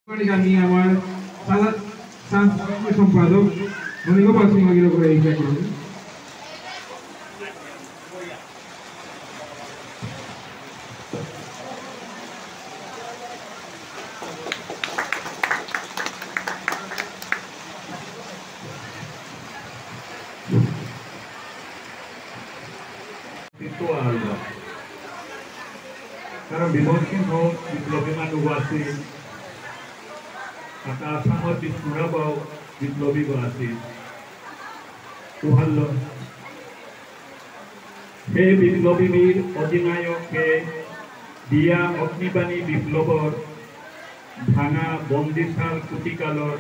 আমি আমার সম্পাদক মণিগোপাল সিংহ করে এই করুন। Karena Bimol Singh diploma Nuwasi, kata sama di Surabaya diploma Nuwasi. Tuhan lo, he diploma mir Odinayo ke dia Ognibani diploma Bhanga Bondisal Kutikalor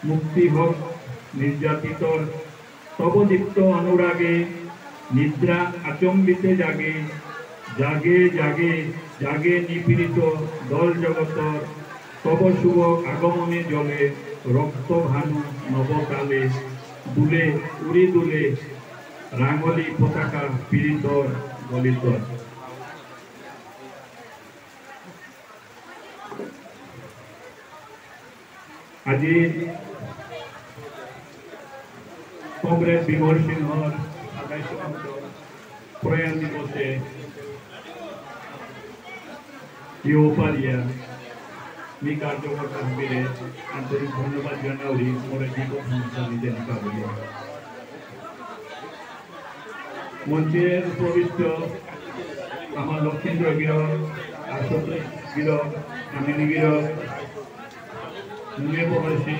Mukti Hok Nirjatitor Tobodipto Anurage Nidra Achombite Jage জাগে জাগে জাগে নিপীড়িত দল জগতর তব শুভ আগমনে জলে রক্ত ভানু নবকালে দুলে উড়ি দুলে রাঙলি পতাকা পীড়িতর গলিতর। আজি কংগ্রেস বিমল সিংহর ২৭তম প্রয়াণ দিবসে Yopalia, mi কার্যকর্তা মিলে আন্তরিক ধন্যবাদ জানাই মোর জীবন সংস্থা নিজে নিকাবলি মঞ্চের উপবিষ্ট আমার লক্ষ্মীন্দ্র গিরক আশুতোষ গিরক কামিনী গিরক মুনিবহসি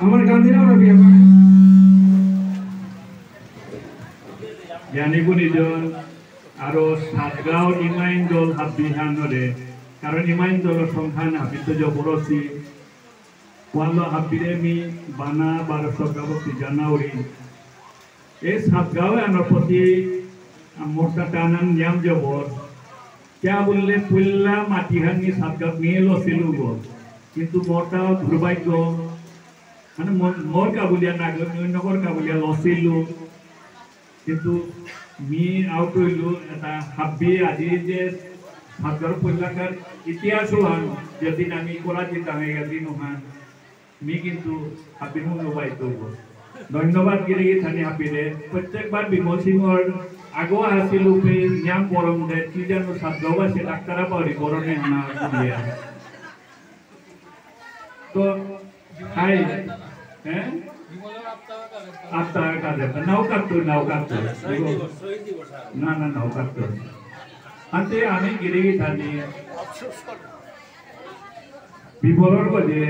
আমার গান্ধীরাম জ্ঞানীগুণীজন আরো সাতগাঁও ইমাইন দল হাবিহানরে কারণ ইমাইন দলের সংখ্যা হাবিত জবরসি ওয়াল হাবিরে মি বানা 12 জানুয়ারি এই সাতগাঁও আনার প্রতি মোটা টানান নিয়ম জবর क्या বললে পুল্লা মাটিহানি সাতগাঁও নিয়ে লসিলুগ কিন্তু মোটা দুর্ভাগ্য মানে মোর কাবুলিয়া নাগর নগর কাবুলিয়া লসিলু কিন্তু মি আউট হইলো এটা হাবি আজি যে সাতগাঁও পল্লাকার ইতিহাস হান যেদিন আমি করা যেতাম এদিন হান মি কিন্তু হাবির মনোবাহিত হইব ধন্যবাদ গিরি থানি হাবিরে প্রত্যেকবার বিমল সিংহর আগো আসিল উপে নিয়াম পরম দে কি যেন সাতগাঁওবাসী ডাক্তারা পারি বরণে হানা দিয়ে তো হাই হ্যাঁ आता का देता नौकातो ना नौकातो अंते आम्ही गिरी थाली बिमोलर बजे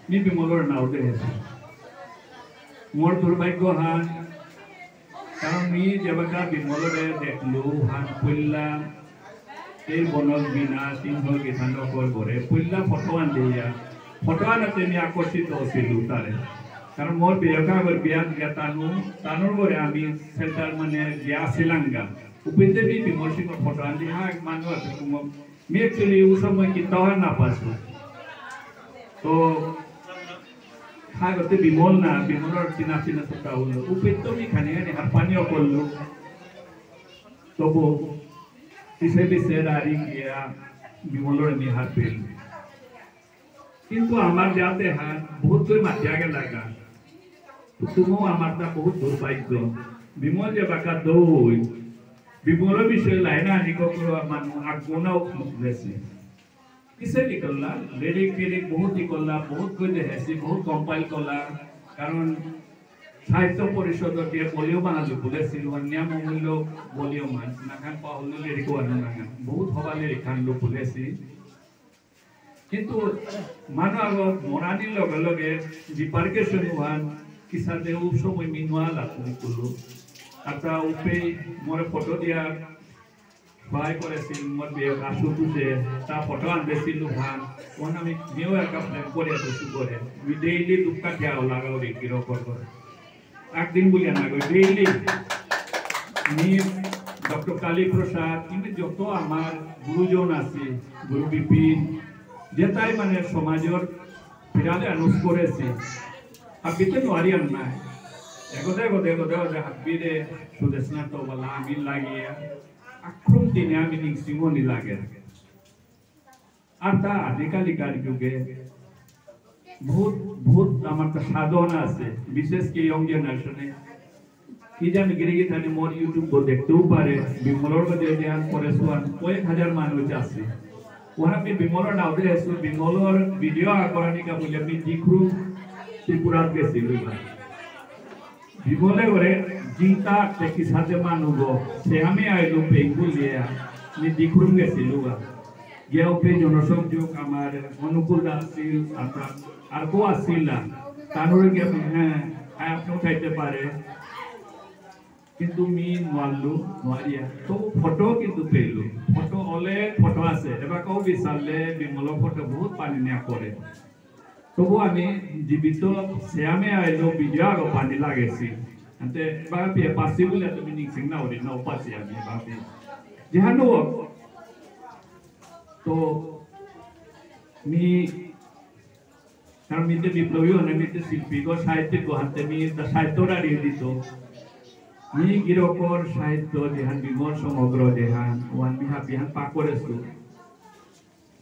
मी बिमोलर नाव दे मोर दुर्भाग्य हान कारण मी जेव्हा बिमोलरे देखलो हान पुल्ला এই বনল বিনা সিংহ গীতানকৰ কৰে পুল্লা ফটো আন দিয়া ফটো আনতে আমি আকৰ্ষিত হৈছিলো তাৰে কারণ মোর বিয়াকাগর বিয়াত গেতানু তানুর করে আমি সেন্টার মানে গিয়া শ্রীলঙ্কা উপেতে বি বিমল সিংহ ফটো আনি হ্যাঁ মানুষ আছে মি একচুয়ালি ও সময় কি তখন না পাসু তো হ্যাঁ গতে বিমল না বিমলর চিনা চিনা সত্তা হলো উপেতে মি খানি খানি হাত পানিও করলো তবু পিছে পিছে দাঁড়ি গিয়া বিমলর আমি হাত পেল কিন্তু আমার যাতে হাত বহুত করে মাতিয়া গেলা গা তুমিও আমার তা বহুত দুর্ভাগ্য বিমল যে বাকা দৌই বিমলের বিষয়ে লাইনা আনি কখনো মানুষ আগোনাও বেশি কিসে লিখলা লিরিক ফিরিক বহুত করলা বহুত করে হেসি বহুত কম্পাইল করলা কারণ সাহিত্য পরিষদ দিয়ে বলিও বানালো বলেছিল নিয়ম অমূল্য বলিও মান নাখান পাহল লিরিক বানো নাখান বহুত হবালে লিখানলো বলেছি কিন্তু মানুষ আগ মরানির লগে লগে ডিপার্কেশন হওয়ান কিসাতে ও সময় মিনুয়াল আপনি করলো একটা উপে মোর ফটো দিয়া সহায় করেছিল মোর বিয়ে আসু তুসে তা ফটো আনতেছিল ভান কোন আমি নিউ একটা প্ল্যান করে আসু করে আমি ডেইলি দুঃখা দেওয়া লাগাও রে কিরকম করে একদিন বলিয়া না গো ডেইলি আমি ডক্টর কালী প্রসাদ কিন্তু যত আমার গুরুজন আছে গুরু বিপিন যেটাই মানে সমাজের বিরালে আনুষ করেছে হাবিতে নোয়ারি আনা এগোতে এগোতে এগোতে এগোতে হাবিরে সুদেশনা তো বলা আমি লাগিয়ে আক্রম দিনে আমি নিশ্চিমনি লাগে আর তা আজকালিকার যুগে বহুত বহুত আমার তো সাধনা আছে বিশেষ কি ইয়ং জেনারেশনে কি জানি গিরিগি থানি মোর ইউটিউব দেখতেও পারে বিমলর মধ্যে ধ্যান করে শুয়ান কয়েক হাজার মানুষ আছে ওরা আমি বিমলর নাও দিয়ে এসে বিমলর ভিডিও করানি কা বলে আমি দিখরু ত্রিপুরা গেছি বিমলে ওরে জিতা টেকি সাথে মানুষ সে আমি আইলো পেঙ্গুল দিয়া আমি দিখরু গেছি লুগা গিয়েও পে জনসংযোগ আমার অনুকূল আসছিল আপনার আর কো আসছিল না তারপরে গিয়ে হ্যাঁ আপনিও খাইতে পারে কিন্তু মি নোয়ারলু নোয়ারিয়া তো ফটো কিন্তু পেলু ফটো অলে ফটো আছে এবার কেউ বিচারলে বিমলৰ ফটো বহুত পানি নেওয়া করে তবু আমি জীবিত শ্যামে আইলো ভিডিও আগো পানি লাগেছি আনতে এবার পিয়ে পাসি বলে তুমি নিক্সিং না ওরি না পাসি আমি ভাবি যেহানো তো মি কারণ মিতে বিপ্লবী হনে মিতে শিল্পী গো সাহিত্যিক গো হাতে মি সাহিত্যটা দিয়ে দিত মি গিরকর সাহিত্য যেহান বিমল সমগ্র যেহান ওয়ান বিহা বিহান পাক করেছো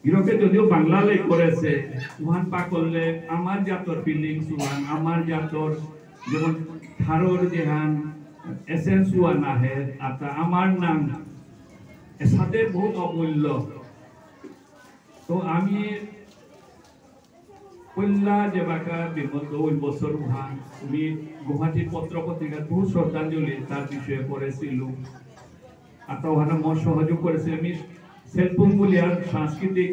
গিরকে যদিও বাংলা লেখ করেছে ওয়ান পাক করলে আমার জাতর ফিলিংস ওয়ান আমার জাতর যেমন থারোর যেহান এসেন্স ওয়ান আহে আতা আমার নাম এর সাথে বহুত অমূল্য তো আমি পল্লা যে বাকা বিমল ওই বছর ভান আমি গুয়াহাটির পত্র পত্রিকা বহু শ্রদ্ধাঞ্জলি তার বিষয়ে পড়েছিল আর তো ওখানে মন সহযোগ করেছিল আমি সেলপুঙ্গুলিয়ার সাংস্কৃতিক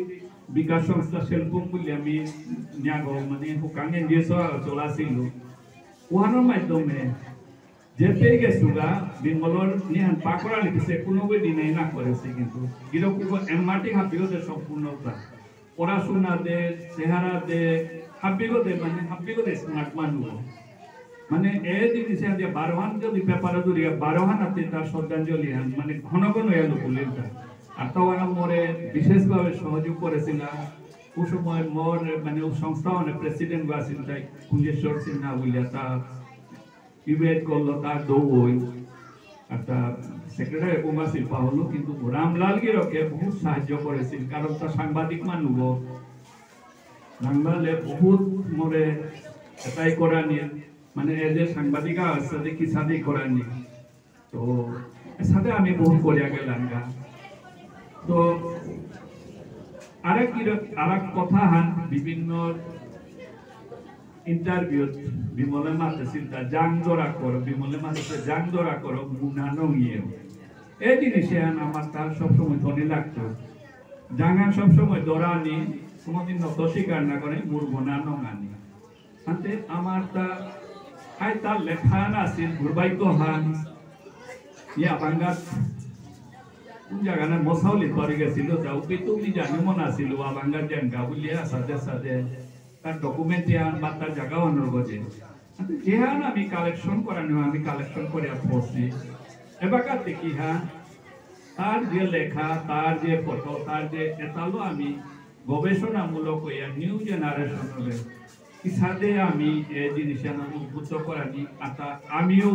বিকাশ সংস্থা সেলপুঙ্গুলি আমি নিয়াগ মানে হুকাঙ্গে দিয়ে চলাছিল ওখানোর মাধ্যমে যে পেয়ে গেছুগা বিমলর নিহান পাকড়া লিখেছে কোনো দিনে না করেছে কিন্তু এরকম এমআরটি হাবিগতে সম্পূর্ণতা পড়াশোনা দে চেহারা দে হাবিগতে মানে হাবিগতে স্মার্ট মানুষ মানে এই জিনিসে যে বারোহান যদি পেপারে যদি বারোহান আপনি তার শ্রদ্ধাঞ্জলি হান মানে ঘন ঘন এলো বললেন আর তো মোরে বিশেষভাবে সহযোগ করেছিলাম ও সময় মোর মানে ও সংস্থা মানে প্রেসিডেন্ট আসিল তাই কুঞ্জেশ্বর সিনহা বলিয়া তা ইভেন্ট করলো তার দৌই একটা সেক্রেটারি কুমার শিল্পা হলো কিন্তু রামলাল গিরকে বহুত সাহায্য করেছিল কারণ তার সাংবাদিক মানুষ রামলালে বহুত মোরে এটাই করানি মানে এজ এ সাংবাদিকা সাথে কি সাথে করানি তো সাথে আমি বহুত করিয়া গেলাম গা তো আরেক কথা হান বিভিন্ন ইন্টারভিউ বিমলে মাতে চিন্তা জাং জোড়া করো বিমলে মাতে জাং জোড়া করো মুনা নঙিয়ে এই জিনিসে আমার তার সবসময় ধনী লাগতো জাঙ্গান সবসময় দৌড়া আনি কোনোদিন নত স্বীকার না করে মুরগনা নঙানি হাতে আমার তা আই তার লেখা আছিল ঘুরবাইক হান ইয়া বাঙ্গাত কোন জায়গা না মশাউলি পরে গেছিল যাও তুমি জানি মন আছিল বাঙ্গার জাঙ্গা বলিয়া সাথে সাথে তার ডকুমেন্ট বা তার জায়গা অনুগজে যেহান আমি কালেকশন করানো আমি কালেকশন করে পড়ছি এবাকার দেখি হ্যাঁ তার যে লেখা তার যে ফটো তার যে এতালো আমি গবেষণামূলক হইয়া নিউ জেনারেশনের ইসাদে আমি এই জিনিস উদ্বুদ্ধ করানি আর আমিও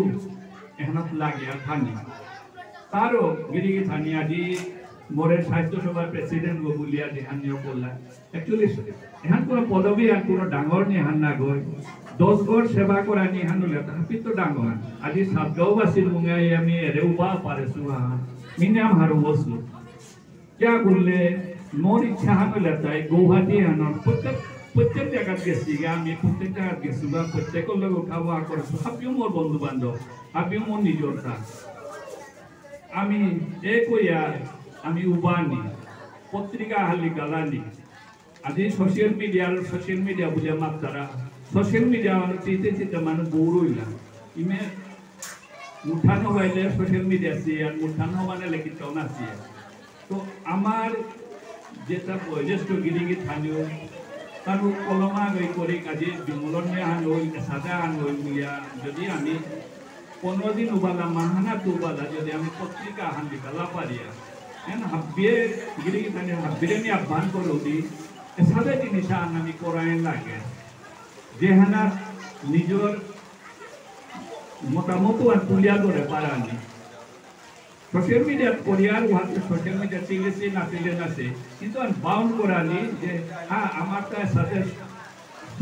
এখানে লাগিয়া থানি তারও গিরিগি থানি আজি মোরের সাহিত্য সভার প্রেসিডেন্ট বলিয়া যেহানিও করলাম একচুয়ালি এখান কোনো পদবী আর কোনো ডাঙর নিহান না গই 10 ঘর সেবা করা নিহান হলে তাহাপি তো ডাঙর আজি সাতগাঁও বাসির মুঙাই আমি এরে উবা পারেছু মিনাম হারু বসু যা বললে মোর ইচ্ছা হান হলে তাই গৌহাটি হানর প্রত্যেক জায়গাত গেছি আমি প্রত্যেক জায়গাত গেছি বা প্রত্যেকের লোক উঠাবো করছো হাপিও মোর বন্ধু বান্ধব হাপিও মোর নিজর আমি এ কইয়া আমি উবানি পত্রিকা হালি গালানি আজি সোশ্যাল মিডিয়া বুঝে মাত্রা সোশ্যাল মিডিয়া চিতে মানুষ বৌরইলা ইমে উঠানো হইলে সোশ্যাল মিডিয়া সিয়ার উঠানো মানে লেখিত না সিয়ার তো আমার যেটা বয়োজ্যেষ্ঠ গিরিগি স্থানীয় তার কলমা গই করে কাজে বিমলন হান হই সাদা হান হই বলিয়া যদি আমি 15 দিন উবালা মাহানা উবালা যদি আমি পত্রিকা হান লিখালা পারিয়া হাবিয়ে গিরিগি স্থানীয় হাবিরে নিয়ে আহ্বান করে দি সাদা জিনিস আমি করাই লাগে যেহানা নিজের মতামত আর তুলিয়া ধরে পারানি সোশ্যাল মিডিয়া করিয়ার ওহাতে সোশ্যাল মিডিয়া চিলেছে নাচে কিন্তু আমি বাউন্ড করানি যে হ্যাঁ আমার তার সাথে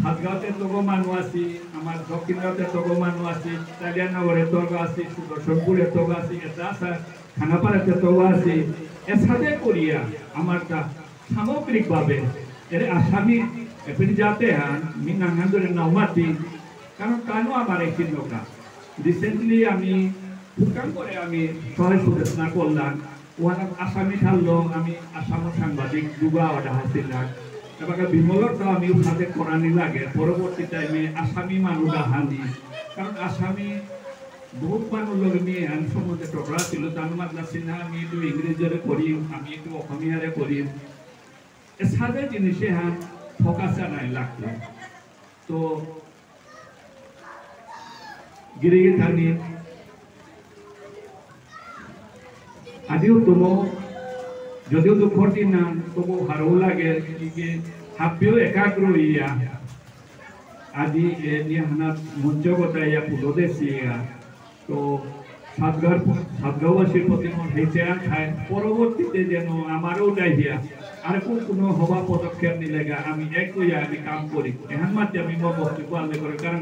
সাতগাঁওতে তগো মানুষ আছি আমার দক্ষিণ গাঁওতে তগো মানুষ আছি কালিয়ানগরে তগো আছি সুদর্শনপুরে তগো আছি এটা আছে খানাপাড়াতে তগো আছি এর সাথে করিয়া আমার তা সামগ্রিকভাবে এর আসামি এপনি যাতে হান মি নাঙ্গান ধরে নামাতি কারণ কানো আমার একটি নৌকা রিসেন্টলি আমি ফুকান করে আমি সহায় সুদেশনা করলাম ওখানে আসামি থাকলো আমি আসামের সাংবাদিক দুবা অর্ডার হাসিলাম এবার বিমলটা আমি সাথে করানি লাগে পরবর্তী টাইমে আসামি মানুষ আহানি কারণ আসামি বহুত মানুষ লোক নিয়ে আইন সম্বন্ধে টকরা ছিল তার মাদ্রাসি না আমি একটু ইংরেজিরে করি আমি একটু অসমিয়ারে করি এর সাথে জিনিসে হ্যাঁ ফোকাসে নাই লাগলো তো গিরিগি থানি আদিও তোমো যদিও দুঃখর দিন না তবু ভালো লাগে যে হাবিও একাগ্র ইয়া আদি নিয়ে হানা মঞ্চ গতাইয়া পুজো দেশিয়া তো সাতগাঁওবাসীর প্রতি মন হেঁচে খায় পরবর্তীতে যেন আমারও ডাইয়া আর কোনো হওয়া পদক্ষেপ নিলেগা আমি এক হইয়া আমি কাম করি এখান মাত্র আমি মোর বক্তব্য আনলে করি কারণ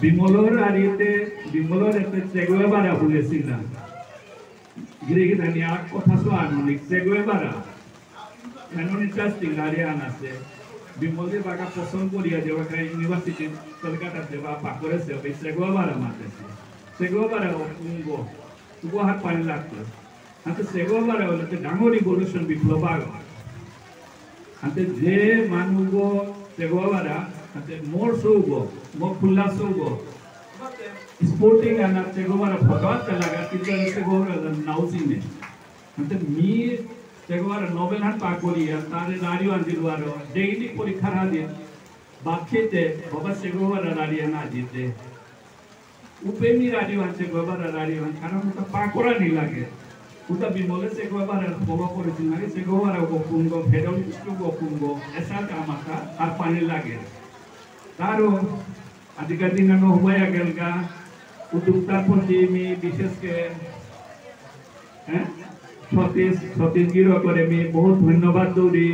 বিমলর আরিতে বিমলর একটা চেগুয়েবারা বলেছিলাম গিরিগি ধানি আর কথা তো আনুনিক চেগুয়েবারা এমন ইন্টারেস্টিং আরিয়ান আছে বিমলদের বাগা পছন্দ করিয়া যে ওখানে ইউনিভার্সিটি কলকাতাতে বা পাকড়েছে ওই চেগুয়েবারা মাতেছে চেগুয়েবারা উঙ্গো তুগো হাত পানি লাগতো হাতে চেগুয়েবারা হলে ডাঙর রিভলিউশন বিপ্লব আগে হাতে যে মানুষ চেগুয়েবারা হাতে মোর সৌগো মোর খুল্লা সৌগো sporting and Cheguevara forgot the laga people Cheguevara nausine and me Cheguevara Nobel han pakoli and tare radio and dilwaro daily porikha radin bakhete baba Cheguevara radio na jite upemi radio and Cheguevara radio and karon ta pakora ni lage uta bimole Cheguevara baba korichil nage Cheguevara go pungo federalist go pungo esa kamaka ar pani lage taro अधिकार दिन no हुआ गेलगा उद्योगतार प्रति मी विशेष के सतीश गिरो करे मी बहुत धन्यवाद दौरी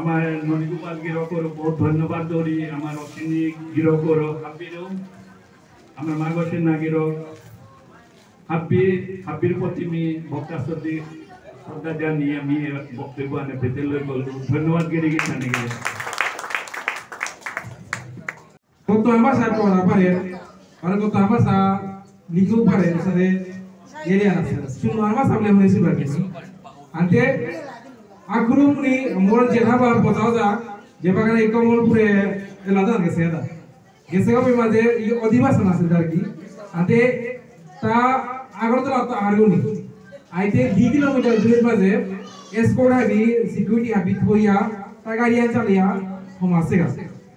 আমার ননিগোপাল गिरो करो बहुत धन्यवाद दौरी আমার অসিনী गिरो करो হাবিরও আমার মাগসেন না गिरो হাবির প্রতি मी ভক্ত শ্রদ্ধা জানিয়ে আমি বক্তব্য আনে পেতে লই বলবো ধন্যবাদ গিরি গিয়ে গিয়ে Kota ambasa ko na pare para kota ambasa ligo pare sare area na sare suno ambasa ble mone sibar ke ante akrum ni mor jena ba botao da je bagane ikomol pure elada gese ga be maje i adivasa na sare ki ante ta agartala ta aruni aite 2 kilometer dure maje escort habi security habi thoya ta gariya chaliya homase ga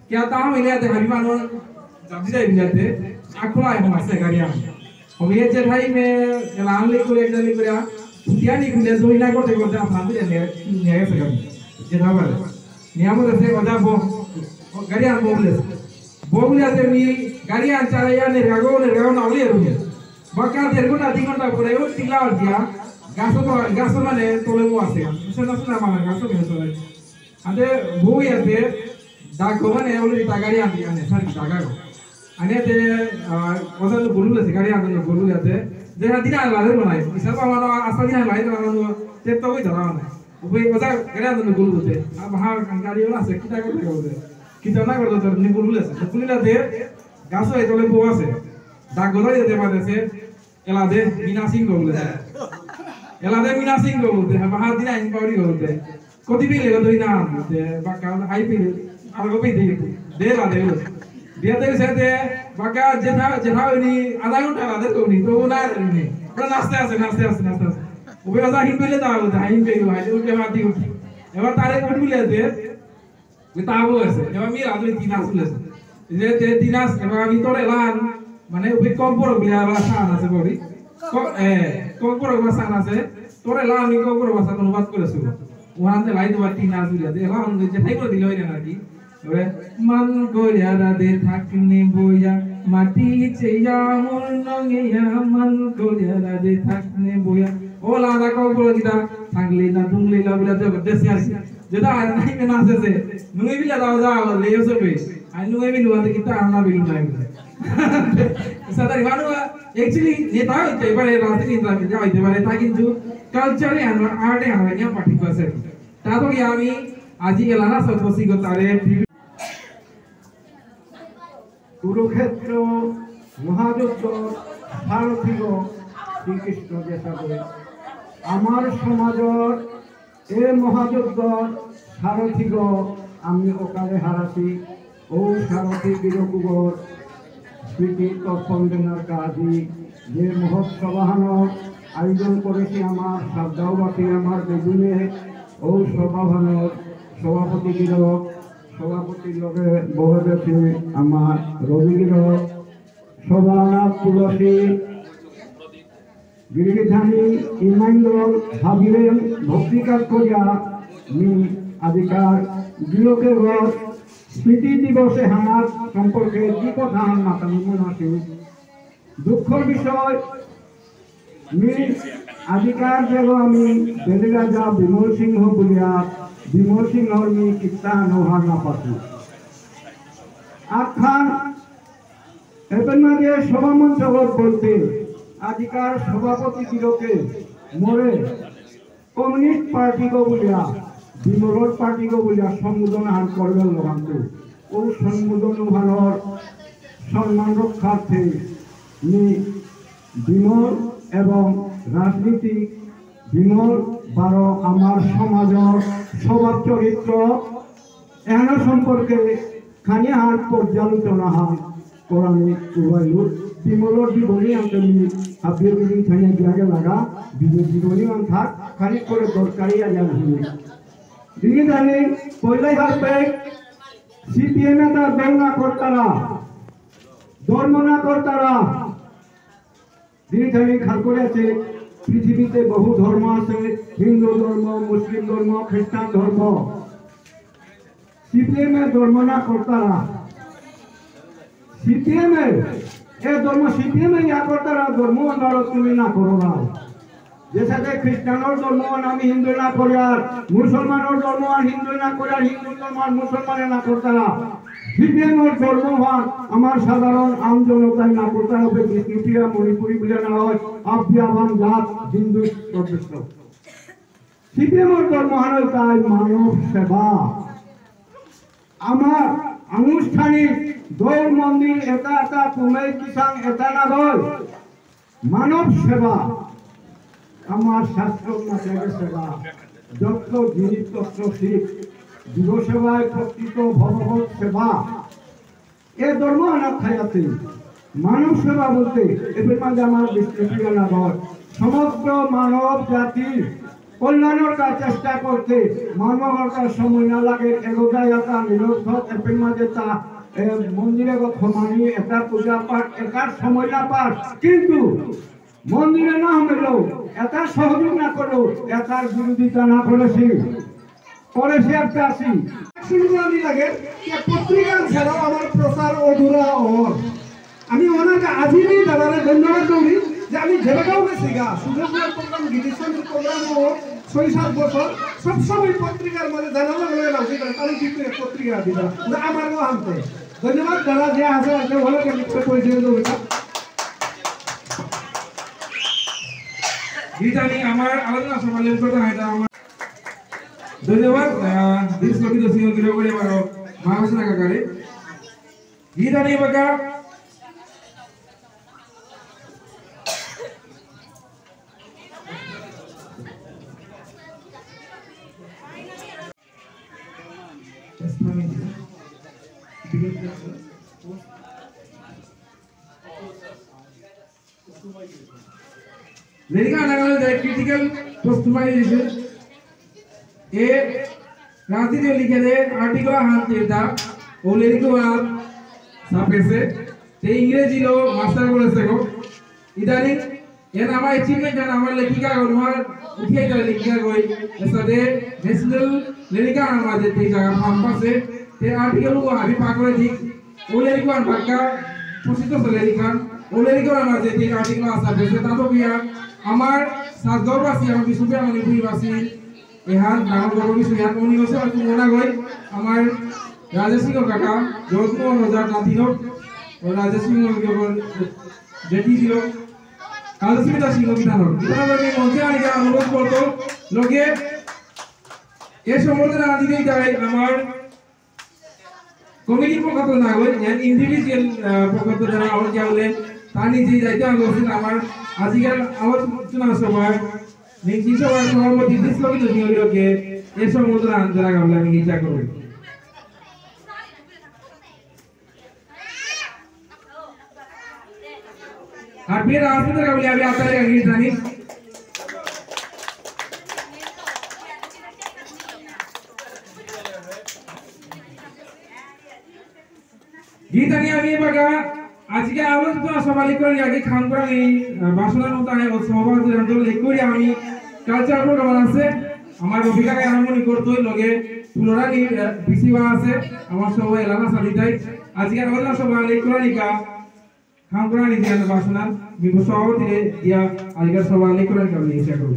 क्या ताम इले ते हरिमान जब जाए बिलाते आखला है हमसे गाड़ियां हम ये जे भाई में एलान ले को एक ले को या नहीं खुले दो इला करते आप नाम दे ने से कभी जे धावर नियम से वदा बो गाड़ियां बोले ते मी गाड़ियां चालया ने गागो ना ले रुने बका देर को ना 3 घंटा परे वो तिला और दिया गासो माने तोले वो आसे से ना माने गासो के तो आते वो याते दाखवने एवढी गाडी आणली आणि सारखी जागा आणि ते वजन बोलू लागते गाडी आणली बोलू लागते जे हा दिना लागले म्हणाय सर्व मला असा दिना लागले ते तो होई झाला नाही उभे वजा गाडी आणली बोलू होते हा गाडीवर असं किती करते होते किती ना करतो तर नि बोलू लागते बोलूला ते गासो आहे तोले पोवासे दागोला येते मादेसे एला दे मीना सिंह बोलले एला दे मीना सिंह बोलते हा दिना इन पावरी बोलते कोती भी ले तो इना ते बाका हाई पे algo pide de la dia te se te baka jena ni ada ghonta la de ko ni to na ni pra naste ase ube asa hin pele ta ho hin pe ho ai ube mati uthi ebar tare ko bile de bitabo ase ebar mi adu tinas ase je te tinas ebar ami tore lan mane ube kompor bile ala sa ase bori kompor basa ase tore lan ni kompor basa অনুবাদ করেছো ওখানে line বা তিনাস বলে de lan je thai ko dilo ina ki man go ya da de thakne boya মাটি চেয়া মন নঙিয়া মান গলিয়া দে থাকনে বয়া ও লাদা কও বলে দিতা থাকলে না দুংলে লা বিলা তো দেশে আসি যেটা আর নাই না আছে নুই বিলা দাও যা লেও সবে আই নুই বিলু আতে কিতা আনা বিলু নাই সাদা ইমানু एक्चुअली नेता হইতে পারে রাজনীতি নেতা হইতে পারে তা কিন্তু কালচারে আর্টে হারাইয়া পার্টি আছে তারপরে আমি আজি এলানা সদস্য তারে কুরুক্ষেত্র মহাযুদ্ধ সারথিগ শ্রীকৃষ্ণ যেসাবে আমার সমাজর এ মহাযুদ্ধ সারথিগ আমি অকালে হারাছি ও সারথি বীরকুবর স্মৃতি তৎপন্দের কাজী যে মহোৎসবাহন আয়োজন করেছি আমার শ্রদ্ধাবাসী আমার বেগুনে ও সভাভানর সভাপতি গিরক সভাপতি লগে বহরেছে আমার রবি গিরক সভানাথ তুলসী গিরিধানী ইমাইন্দল হাবিরেন ভক্তিকার করিয়া মি আদিকার গিরকের স্মৃতি দিবসে আমার সম্পর্কে কি কথা আমার মাথা মনে আছে দুঃখর বিষয় মি আদিকার দেব আমি বেলেরাজা বিমল সিংহ বলিয়া বিমল সিংহর মি কিতা নোহার না পাতি আখান এর মাঝে সভামঞ্চ বলতে আদিকার সভাপতি দিলকে মোরে কমিউনিস্ট পার্টি গো বলিয়া বিমল পার্টি গো বলিয়া সম্বোধন আর করবেন লোকান্ত ও সম্বোধন ভারত সম্মান রক্ষার্থে বিমল এবং রাজনীতি বিমল বারো আমার সমাজের স্বভাব চরিত্র এন সম্পর্কে খানিয়ার পর্যালোচনা হয় কোরআনে উবাইলুর বিমলর জীবনী আমি আব্দুল বিদিন খানিয়া গিয়াগে লাগা জীবনী মান থাক খালি করে দরকারি আজান হইল দিদি জানি পয়লাই হারবে সিপিএম এ তার বেঙ্গা কর্তারা ধর্ম না কর্তারা দিদি জানি খাল করে আছে পৃথিবীতে বহু ধর্ম আছে হিন্দু ধর্ম মুসলিম ধর্ম খ্রিস্টান ধর্ম সিপিএম এর ধর্ম না কর্তারা সিপিএম এর ধর্ম সিপিএম এর ইয়া কর্তারা ধর্ম আন্দোলন তুমি না করো না যেসাথে খ্রিস্টানোর ধর্ম আমি হিন্দু না করি আর মুসলমানের ধর্ম আর হিন্দু না করি আর হিন্দু ধর্ম আর মুসলমানের না করতারা সিপিএমের ধর্ম হওয়ার আমার সাধারণ আম জনতায় না করতে হবে বিষ্ণুপ্রিয়া মণিপুরী বলে না হয় আব্যাবান জাত হিন্দু সদস্য সিপিএমের ধর্ম হয় তাই মানব সেবা আমার আনুষ্ঠানিক দৌড় মন্দির এটা এটা তুমি কিষান এটা না হয় মানব সেবা আমার শাস্ত্র মাতাকে সেবা যত জিনিস তত্ত্ব শিখ জীব সেবায় প্রকৃত ভগবত সেবা এ ধর্ম আনার খাইয়াছে মানব সেবা বলতে এর মাঝে আমার বিষ্ণুপ্রিয়া নাগর সমগ্র মানব জাতির কল্যাণের কাজ চেষ্টা করতে মানবের কাজ সময় না লাগে এগোটাই একটা নিরর্থক এর মাঝে তা মন্দিরে মানি এটা পূজা পাঠ এটার সময় না পাঠ কিন্তু মন্দিরে না হলেও এটা সহযোগ না করলেও এটার বিরোধিতা না করেছি করেছি একটা আসি শুরুনি লাগে পত্রিকা ছাড়াও আমার প্রচার অধুরা ওর আমি ওনাকে আজই দাদারে ধন্যবাদ করি যে আমি যেটাও গেছি গা সুযোগ প্রোগ্রাম গীতিসন প্রোগ্রাম ও ৬-৭ বছর সবসময় পত্রিকার মধ্যে জানানো হয়ে রাখছি তাহলে কিন্তু পত্রিকা দিবা আমারও আনতে ধন্যবাদ যারা যে আছে ভালো পরিচয় দেবো গীতানি আমার আলোচনা সমালোচনা করতে হয় এটা আমার ধন্যবাদ দিস লকিত সিংহ গিরগড়ে মারো মহাসনা কাকারে গীতানি বাকা लेकिन अलग अलग क्रिटिकल कस्टमाइजेशन ए रांची ने लिखे दे आर्टिकल हांते था ओ लेरिको आप सापेसे ते इंग्रजी लो मास्टर बोले सको इदानी ये नामा अचीवमेंट है नामा लेखिका गणमार उठिए कर लिखिया कोई ऐसा दे नेशनल लेरिका नामा देते जगह फार्म से ते आर्टिकल को अभी पाकरे थी ओ लेरिको अन पक्का প্রসিদ্ধ লেরিকান ও লেরিকার মাঝে যে আর্টিকেল আছে বসে তা তো বিয়া আমার সাতগাঁওবাসী আমার বিশুপিয়া মণিপুরবাসী এহান ডাঙর বড় বিষয় ইয়াত মনি গছে আর মনা গই আমার রাজেশ সিং কাকা যত্ন হাজার নাতিনো ও রাজেশ সিং যেটি ছিল কালস্মিতা সিং বিধান বিধানকে মঞ্চে আনিকে অনুরোধ করতো লোকে এ সম্বর্ধনা দিতেই যায় আমার কমিটির পক্ষ থেকে না হই ইন্ডিভিজুয়াল পক্ষ থেকে যারা আমার যাওলে তা নিজেই যাইতে আগ্রহী আমার আজকের আলোচনা সভায় নিশ্চিত সভায় সভাপতি দিশলকিত সিংহলিকে এ সম্বর্ধনা আনতে লাগাবলে আমি ইচ্ছা করি আর फिर आसपास का बोले अभी आता है गीत जानी गीत जानी अभी बगा आज के आलोचना सवाली कर आगे खान करा नहीं भाषण होता है और सभापति रंजन लेकोरी आमी कल्चर प्रोग्राम আছে আমার অভিজ্ঞতাকে আরম্ভনি করতে লগে ফুলরানি বিসিবা আছে আমার সবাই এলাকা সালিতাই আজকে আলোচনা সভা লেকরানিকা খান করা নি দিয়া ভাষণ বিভু সভাপতি দিয়া আজকের সভা লেকরানি কাবলি ইচ্ছা করব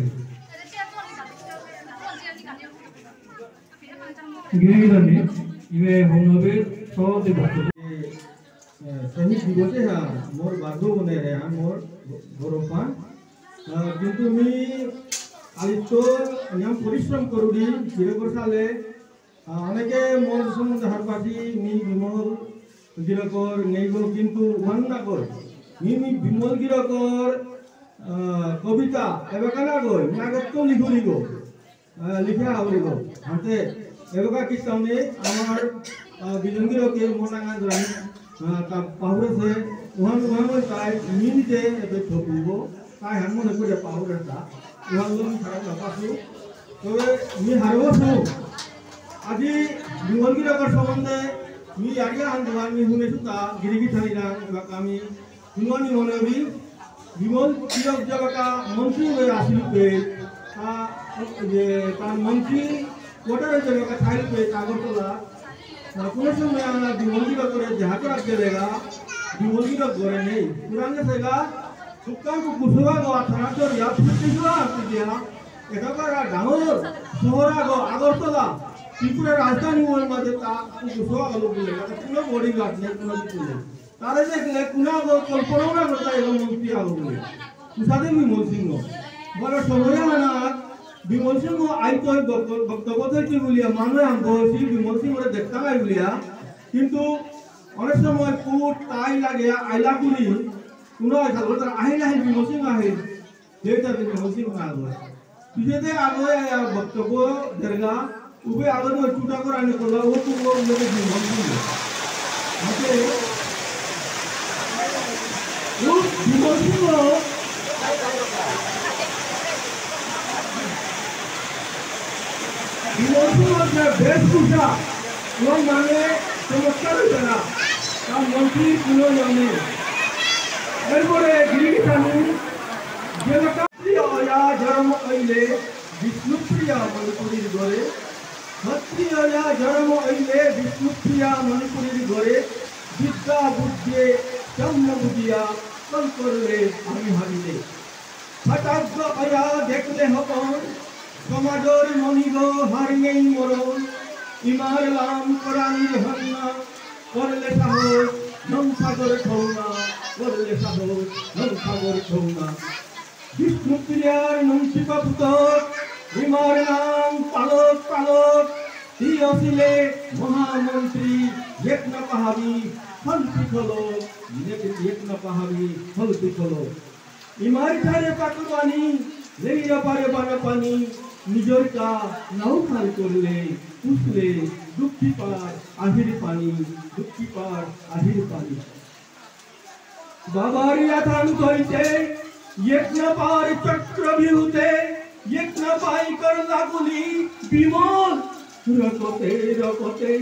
গিরিবিদানি ইবে হনবে সভাপতি ভাষণ শহীদ দিবসে মোর বান্ধব মনে রে মোর গৌরবপা কিন্তু আমি আলিত নিয়ম পরিশ্রম করুদি যেরকম সালে অনেকে মোর সম্বন্ধে হারপাতি মি বিমল গিরকর নেইগো কিন্তু ওয়ান্না কর মি বিমল গিরকর কবিতা এবেকানা গো নাগত লিখো লিখো লিখা আবরিগো হাতে এবেকা কি সামনে আমার বিজন গিরকে মোনাঙ্গা জরানি তা পাহুরে সে ওহান ওহান তাই মিনিতে এবে থপিবো তাই হান মনে করে পাহুরে তা ওহান লম খারাপ নাপাসু তবে মি হারবসু আজি বিমলগিরকর সম্বন্ধে মি আরিয়া আন্দোলন মি হুনে সুতা গিরিগি থানিরা বা আমি হুননি মনেবি বিমল কিরক জগকা মন্ত্রী হয়ে আসিল পে তা যে তার মন্ত্রী কোটারে জগকা থাইল পে আগরতলা কোনো সময় আমরা বিমলগিরক করে যাহাকে রাখতে দেগা বিমলগিরক করে নেই পুরাঙ্গে সেগা সুকাম কুসুবা গো থানাচর ইয়া ফুটিসুয়া দিয়া এখানকার ডাঙর শহর আগরতলা ত্রিপুরার রাজধানী ওর মাঝে তা কুসুবা গেল বলে কোনো বডি গার্ড নেই কোনো কিছু নেই তারে দেখলে কুনা কল্পনাও না করতে এলো মন্ত্রী আলো বলে কুসাদে বিমল সিংহ বড় সময় না বিমল সিংহ আইতো বক্তব্য দিতে বলিয়া মানুষ আঙ্গি বিমল সিংহরে দেখতে পাই বলিয়া কিন্তু অনেক সময় কুট তাই লাগে আইলা করি কোনো খালতার আহিলা হে বিমল সিংহ আহে যেটা বিমল সিংহ আগে পিছতে আগে বক্তব্য দেরগা উবে আগে চুটা করে আনে করলা ও তো লোকে বিমল সিংহ আছে ও বিমল সিংহ বেশভূষা এবং মানে চমৎকার হয়েছে না তার মন্ত্রী পুনঃ জানে এরপরে গিরিগিঠানু যেটা জন্ম হইলে বিষ্ণুপ্রিয়া মণিপুরীর ঘরে ক্ষত্রিয়া জন্ম হইলে বিষ্ণুপ্রিয়া মণিপুরীর ঘরে বিদ্যা বুদ্ধে জন্ম বুঝিয়া কল করলে আমি হারিলে হঠাৎ আয়া দেখলে হতন সমাজের মনিগ হারিয়েই মরণ ইমার লাম করানির হন্না করলে সাহস নমসাগর ছৌনা করলে সাহস নমসাগর ছৌনা বিষ্ণুপ্রিয়ার নমসিকা পুতক ইমার নাম পালক পালক দিয়ছিলে মহামন্ত্রী একনা পাহাবি হলতি খলো একনা পাহাবি হলতি খলো ইমার ধারে পাকুবানি লেগিয়া পারে বানা পানি নিজরটা নাও খাল করলে উঠলে দুঃখী পার আহির পানি দুঃখী পার আহির পানি বাবার ইয়াথান হইতে এক না পার চক্রবিহুতে এক না পাই করলা গুলি বিমল রকতে রকতে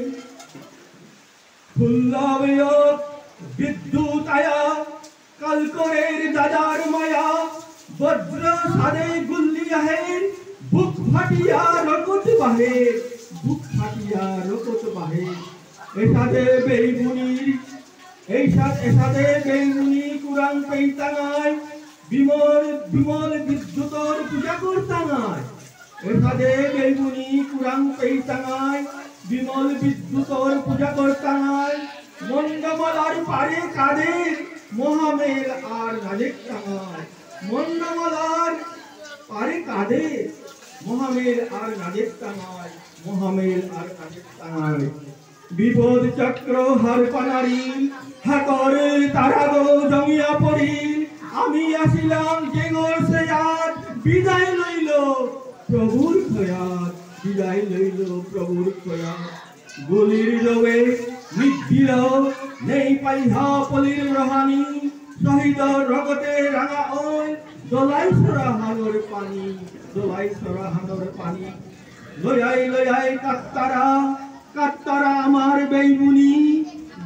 খুল্লাবয় বিদ্যুৎ আয়া কালকরের দাদার মায়া বজ্র সারে গুল্লি আহে বুক ফাটিয়া রকত বাহে বুক ফাটিয়া রকত বাহে এটাতে বেইবুনির এই সাথে বেলুনি কুরাং পেইতাঙায় বিমল বিদ্যুতর পূজা করতাঙায় এসাদে বেলুনি কুরাং পেইতাঙায় বিমল বিদ্যুতর পূজা করতাঙায় মন্ডমলার পারে কাঁধে মহামেল আর রাজেক টাঙায় মন্ডমলার পারে কাঁধে মহামেল আর রাজেক টাঙায় মহামেল আর রাজেক টাঙায় বিপদ চক্র হার পানারি হাতরে তারা গো জমিয়া পড়ি আমি আসিলাম জেঙ্গল সে আজ বিদায় লইল প্রভুর খয়াত বিদায় লইল প্রভুর খয়াত গুলির জবে নিদ্দিল নেই পাইহা পলির রহানি শহীদ রগতে রাঙা ওই দোলাই সরা হানোর পানি দোলাই সরা হানোর পানি লয়াই কাত্তারা আমার বেইমুনি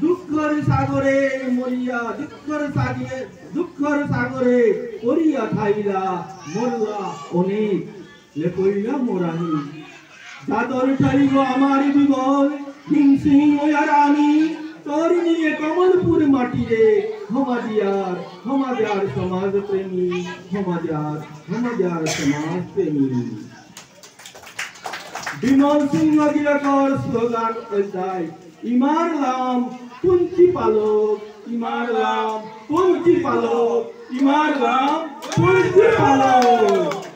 দুঃখর সাগরে মরিয়া দুঃখর সাগরে পড়িয়া খাইলা মরলা অনেক লেপইলা মোরানি দাদর ঠাইব আমার বিমল হিংসিং ওয়ারানি তোর নিয়ে কমলপুর মাটিরে হমাদিয়ার সমাজ প্রেমী হমাদিয়ার সমাজ প্রেমী বিমল সিংহ দিলকর স্লোগান অধ্যায় ইমারলাম পুঞ্চি পালক ইমারলাম পুঞ্চি পালক ইমারলাম পুঞ্চি পালক